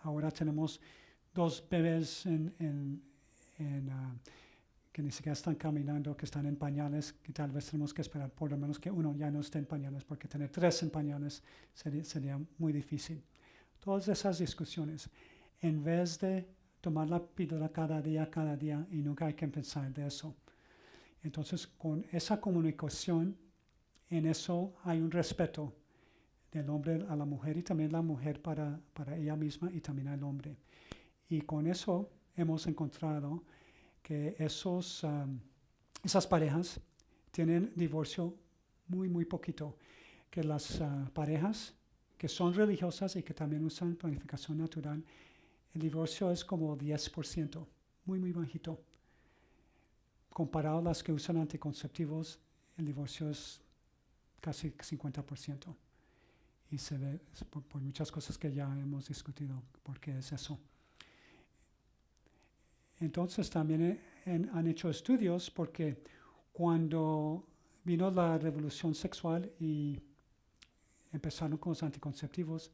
ahora tenemos 2 bebés que ni siquiera están caminando, que están en pañales, que tal vez tenemos que esperar por lo menos que uno ya no esté en pañales, porque tener 3 en pañales sería muy difícil. Todas esas discusiones, en vez de tomar la píldora cada día, y nunca hay que pensar de eso. Entonces, con esa comunicación, en eso hay un respeto del hombre a la mujer y también la mujer para ella misma y también al hombre. Y con eso hemos encontrado que esas parejas tienen divorcio muy poquito. Que las parejas que son religiosas y que también usan planificación natural, el divorcio es como 10%, muy bajito. Comparado a las que usan anticonceptivos, el divorcio es casi 50%. Y se ve por muchas cosas que ya hemos discutido, por qué es eso. Entonces también han hecho estudios porque cuando vino la revolución sexual y empezaron con los anticonceptivos,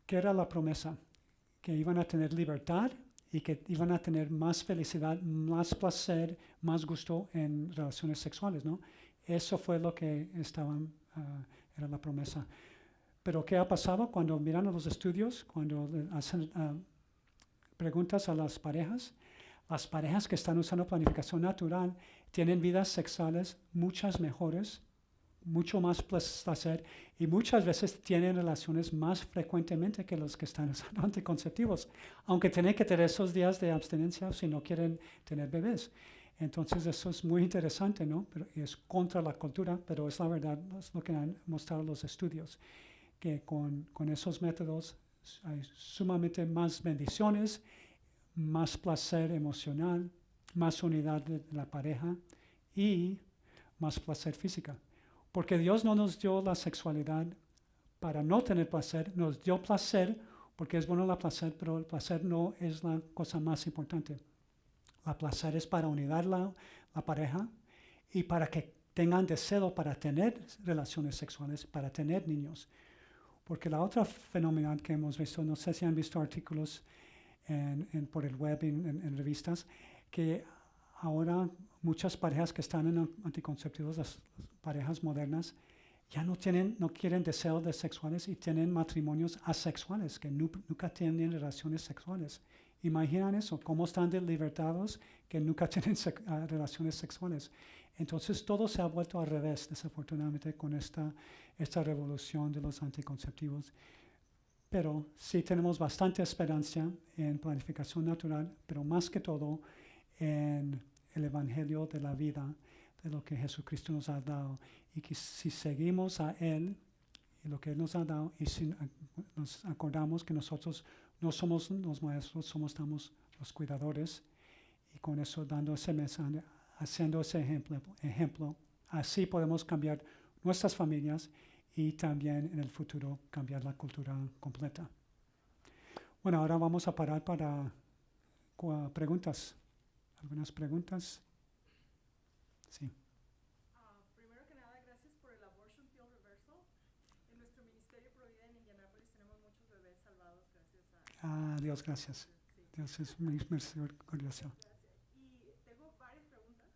¿qué era la promesa? Que iban a tener libertad y que iban a tener más felicidad, más placer, más gusto en relaciones sexuales, ¿no? Eso fue lo que era la promesa. Pero ¿qué ha pasado cuando miran los estudios, cuando hacen preguntas a las parejas que están usando planificación natural tienen vidas sexuales muchas mejores, mucho más placer y muchas veces tienen relaciones más frecuentemente que los que están usando anticonceptivos, aunque tienen que tener esos días de abstinencia si no quieren tener bebés. Entonces eso es muy interesante, ¿no? Pero es contra la cultura, pero es la verdad, es lo que han mostrado los estudios, que con esos métodos hay sumamente más bendiciones, más placer emocional, más unidad de la pareja y más placer física. Porque Dios no nos dio la sexualidad para no tener placer, nos dio placer porque es bueno el placer, pero el placer no es la cosa más importante. El placer es para unir la pareja y para que tengan deseo para tener relaciones sexuales, para tener niños. Porque la otra fenómeno que hemos visto, no sé si han visto artículos por el web, en revistas, que ahora muchas parejas que están en anticonceptivos, las parejas modernas, ya no quieren deseos sexuales y tienen matrimonios asexuales, que nunca tienen relaciones sexuales. Imaginan eso, cómo están de libertados que nunca tienen relaciones sexuales. Entonces todo se ha vuelto al revés, desafortunadamente, con esta revolución de los anticonceptivos. Pero sí tenemos bastante esperanza en planificación natural, pero más que todo en el Evangelio de la vida, de lo que Jesucristo nos ha dado. Y que si seguimos a Él y lo que Él nos ha dado, y si nos acordamos que nosotros no somos los maestros, somos los cuidadores, y con eso dando ese mensaje, haciendo ese ejemplo, así podemos cambiar nuestras familias y también en el futuro cambiar la cultura completa. Bueno, ahora vamos a parar para preguntas. ¿Algunas preguntas? Sí. Primero que nada, gracias por el Abortion Pill Reversal. En nuestro ministerio Provida en Indianápolis tenemos muchos bebés salvados gracias a Dios, gracias. Dios es muy misericordioso. Gracias. Y tengo varias preguntas.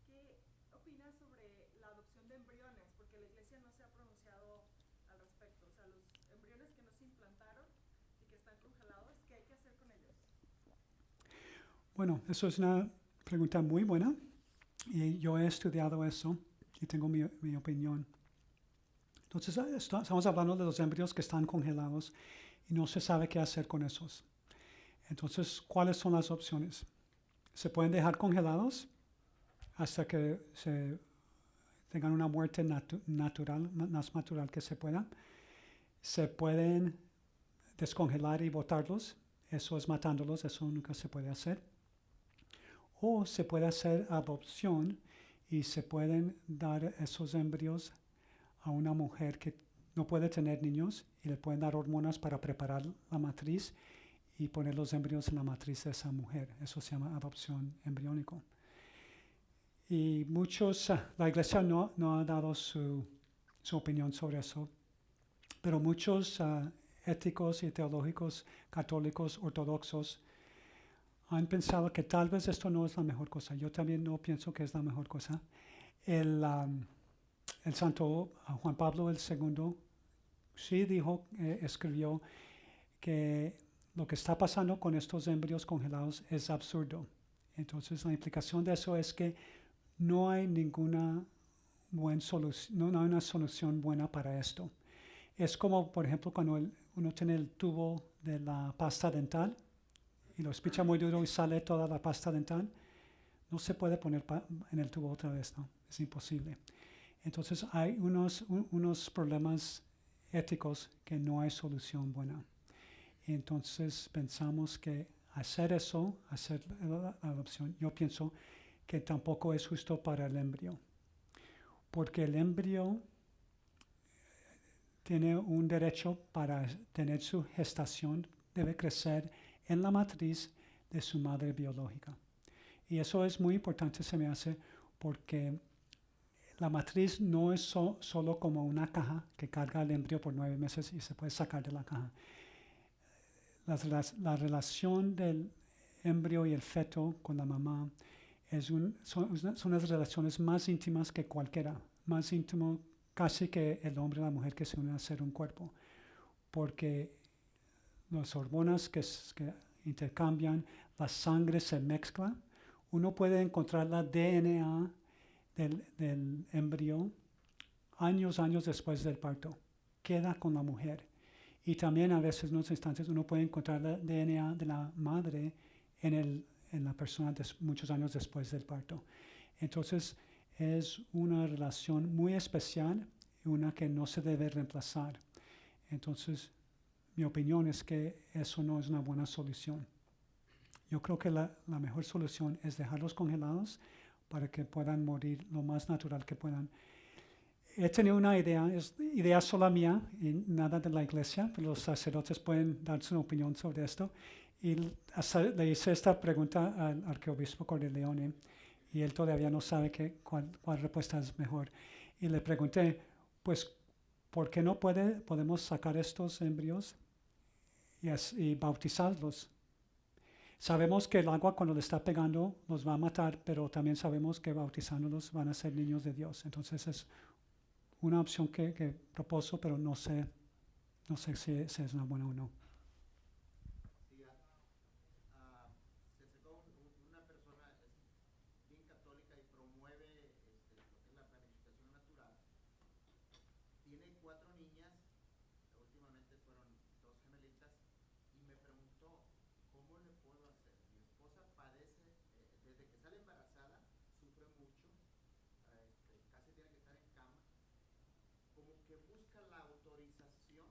¿Qué opinas sobre la adopción de embriones? Porque la iglesia no se ha pronunciado al respecto. O sea, los embriones que no se implantaron y que están congelados, ¿qué hay que hacer con ellos? Bueno, eso es una pregunta muy buena y yo he estudiado eso y tengo mi opinión. Entonces, estamos hablando de los embrios que están congelados y no se sabe qué hacer con esos. Entonces, ¿cuáles son las opciones? Se pueden dejar congelados hasta que se tengan una muerte natural, más natural que se pueda. Se pueden descongelar y botarlos, eso es matándolos, eso nunca se puede hacer. O se puede hacer adopción y se pueden dar esos embrios a una mujer que no puede tener niños y le pueden dar hormonas para preparar la matriz y poner los embrios en la matriz de esa mujer. Eso se llama adopción embriónico. Y la iglesia no ha dado su opinión sobre eso, pero muchos éticos y teológicos católicos ortodoxos han pensado que tal vez esto no es la mejor cosa. Yo también no pienso que es la mejor cosa. El santo Juan Pablo II sí escribió que lo que está pasando con estos embrios congelados es absurdo. Entonces la implicación de eso es que no hay ninguna no hay una solución buena para esto. Es como, por ejemplo, cuando uno tiene el tubo de la pasta dental y lo espicha muy duro y sale toda la pasta dental, no se puede poner en el tubo otra vez, ¿no? Es imposible. Entonces hay unos problemas éticos que no hay solución buena. Entonces pensamos que hacer la adopción, yo pienso que tampoco es justo para el embrión, porque el embrión tiene un derecho para tener su gestación, debe crecer en la matriz de su madre biológica. Y eso es muy importante, se me hace, porque la matriz no es solo como una caja que carga el embrión por 9 meses y se puede sacar de la caja. La relación del embrión y el feto con la mamá son las relaciones más íntimas que cualquiera, más íntimo casi que el hombre y la mujer que se unen a hacer un cuerpo, porque las hormonas que intercambian, la sangre se mezcla, uno puede encontrar la DNA del embrión años después del parto, queda con la mujer. Y también a veces en unos instantes uno puede encontrar la DNA de la madre en la persona muchos años después del parto. Entonces es una relación muy especial y una que no se debe reemplazar. Entonces mi opinión es que eso no es una buena solución. Yo creo que la mejor solución es dejarlos congelados para que puedan morir lo más natural que puedan. He tenido una idea, es idea sola mía y nada de la iglesia, pero los sacerdotes pueden dar su opinión sobre esto. Y le hice esta pregunta al arquiobispo Cordileone y él todavía no sabe cuál respuesta es mejor. Y le pregunté, pues, ¿por qué no podemos sacar estos embrios y bautizarlos? Sabemos que el agua cuando le está pegando los va a matar, pero también sabemos que bautizándolos van a ser niños de Dios. Entonces es una opción que propuso, pero no sé si es una buena o no. Sí, se acercó una persona bien católica y promueve lo que es la planificación natural. Tiene 4 niñas, últimamente fueron 2 gemelitas, y me preguntó, ¿cómo le puedo hacer? Mi esposa padece, desde que sale embarazada, sufre mucho, casi tiene que estar en cama, como que busca la autorización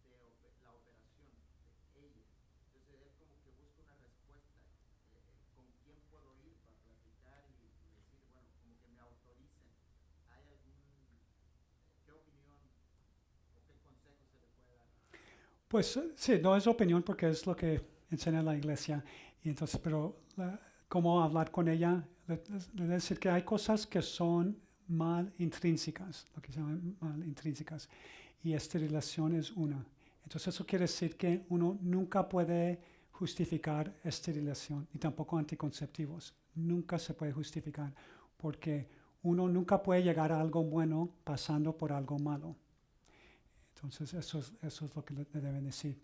de la operación de ella. Entonces él como que busca una respuesta, con quién puedo ir para platicar y decir, bueno, como que me autoricen. ¿Hay qué opinión o qué consejo se le puede dar? Pues sí, no es opinión porque es lo que enseña la iglesia. Y entonces, pero cómo hablar con ella, le decir que hay cosas que son mal intrínsecas, lo que se llaman mal intrínsecas, y esterilización es una. Entonces eso quiere decir que uno nunca puede justificar esterilización y tampoco anticonceptivos. Nunca se puede justificar porque uno nunca puede llegar a algo bueno pasando por algo malo. Entonces eso es lo que le deben decir.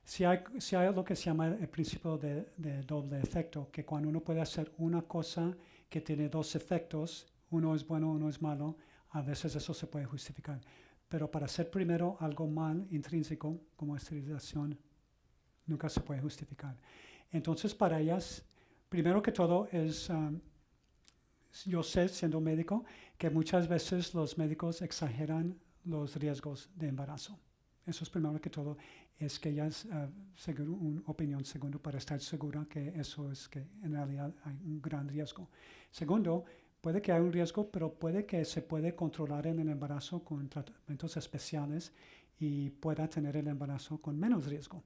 Si hay lo que se llama el principio de doble efecto, que cuando uno puede hacer una cosa que tiene dos efectos, uno es bueno, uno es malo, a veces eso se puede justificar. Pero para hacer primero algo mal, intrínseco, como esterilización, nunca se puede justificar. Entonces, para ellas, primero que todo es, yo sé, siendo médico, que muchas veces los médicos exageran los riesgos de embarazo. Eso es primero que todo, es que ellas, según una opinión, segundo, para estar segura que eso es que en realidad hay un gran riesgo. Segundo, puede que haya un riesgo, pero puede que se puede controlar en el embarazo con tratamientos especiales y pueda tener el embarazo con menos riesgo.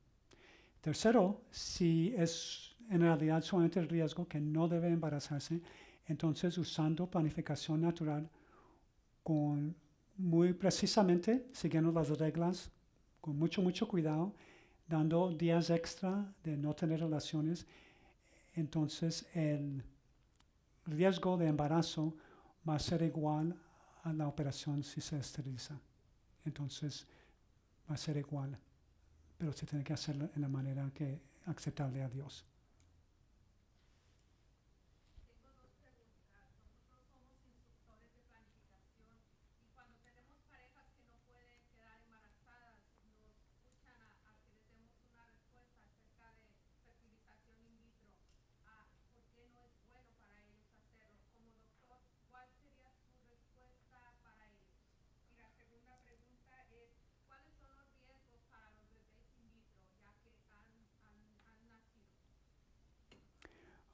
Tercero, si es en realidad solamente el riesgo que no debe embarazarse, entonces usando planificación natural con muy precisamente, siguiendo las reglas, con mucho cuidado, dando días extra de no tener relaciones, entonces el riesgo de embarazo va a ser igual a la operación si se esteriliza. Entonces va a ser igual, pero se tiene que hacerlo en la manera que aceptable a Dios.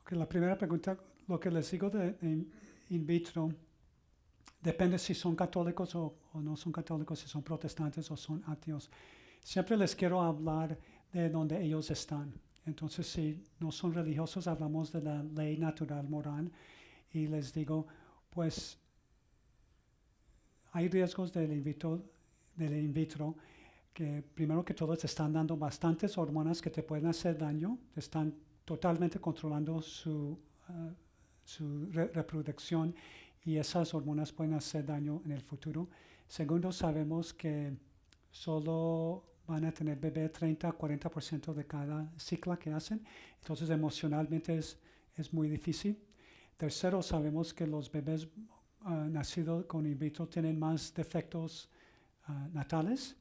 Okay, la primera pregunta, lo que les digo de in vitro, depende si son católicos o no son católicos, si son protestantes o son ateos. Siempre les quiero hablar de donde ellos están. Entonces, si no son religiosos, hablamos de la ley natural moral y les digo, pues, hay riesgos del in vitro que primero que todo te están dando bastantes hormonas que te pueden hacer daño, te están totalmente controlando su reproducción y esas hormonas pueden hacer daño en el futuro. Segundo, sabemos que solo van a tener bebé 30-40% de cada ciclo que hacen, entonces emocionalmente es muy difícil. Tercero, sabemos que los bebés nacidos con in vitro tienen más defectos natales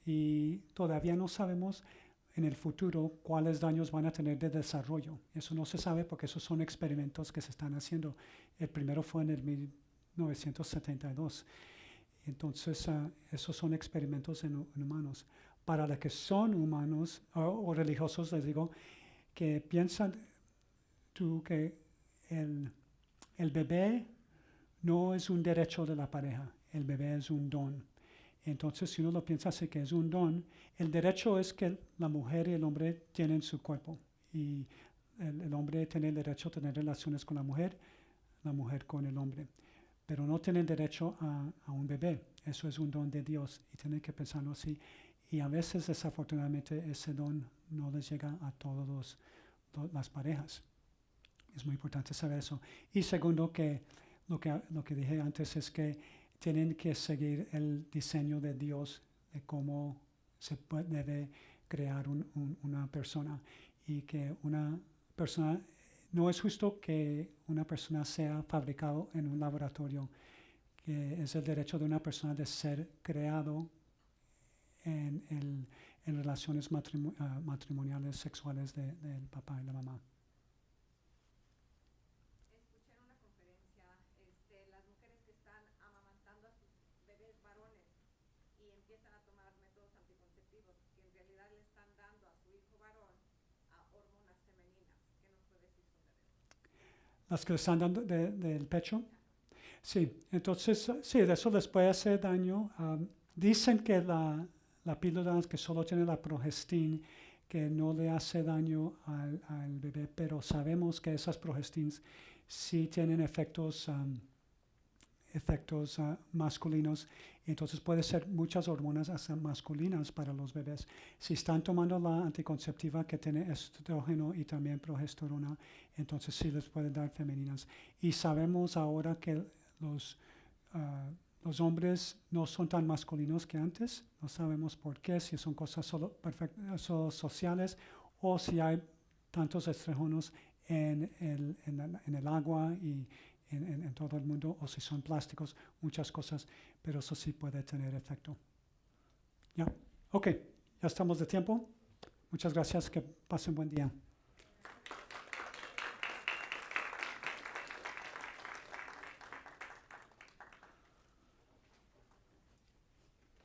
y todavía no sabemos en el futuro cuáles daños van a tener de desarrollo. Eso no se sabe porque esos son experimentos que se están haciendo. El primero fue en el 1972. Entonces, esos son experimentos en humanos. Para los que son humanos o religiosos, les digo, que piensan tú que el bebé no es un derecho de la pareja, el bebé es un don. Entonces, si uno lo piensa así que es un don, el derecho es que la mujer y el hombre tienen su cuerpo. Y el hombre tiene el derecho a tener relaciones con la mujer con el hombre. Pero no tiene derecho a un bebé. Eso es un don de Dios y tienen que pensarlo así. Y a veces, desafortunadamente, ese don no les llega a todas las parejas. Es muy importante saber eso. Y segundo, que lo que dije antes es que tienen que seguir el diseño de Dios de cómo se debe crear una persona y que una persona, no es justo que una persona sea fabricado en un laboratorio, que es el derecho de una persona de ser creado en relaciones matrimoniales sexuales del papá y la mamá. Las que le están dando del pecho. Sí, entonces, sí, de eso les puede hacer daño. Dicen que la píldora que solo tiene la progestin, que no le hace daño al bebé, pero sabemos que esas progestins sí tienen efectos efectos masculinos. Entonces puede ser muchas hormonas hasta masculinas para los bebés. Si están tomando la anticonceptiva que tiene estrógeno y también progesterona, entonces sí les puede dar femeninas. Y sabemos ahora que los hombres no son tan masculinos que antes. No sabemos por qué, si son cosas solo sociales o si hay tantos estrógenos en el agua y en todo el mundo, o si son plásticos, muchas cosas, pero eso sí puede tener efecto. ¿Ya? Ok, ya estamos de tiempo. Muchas gracias, que pasen buen día.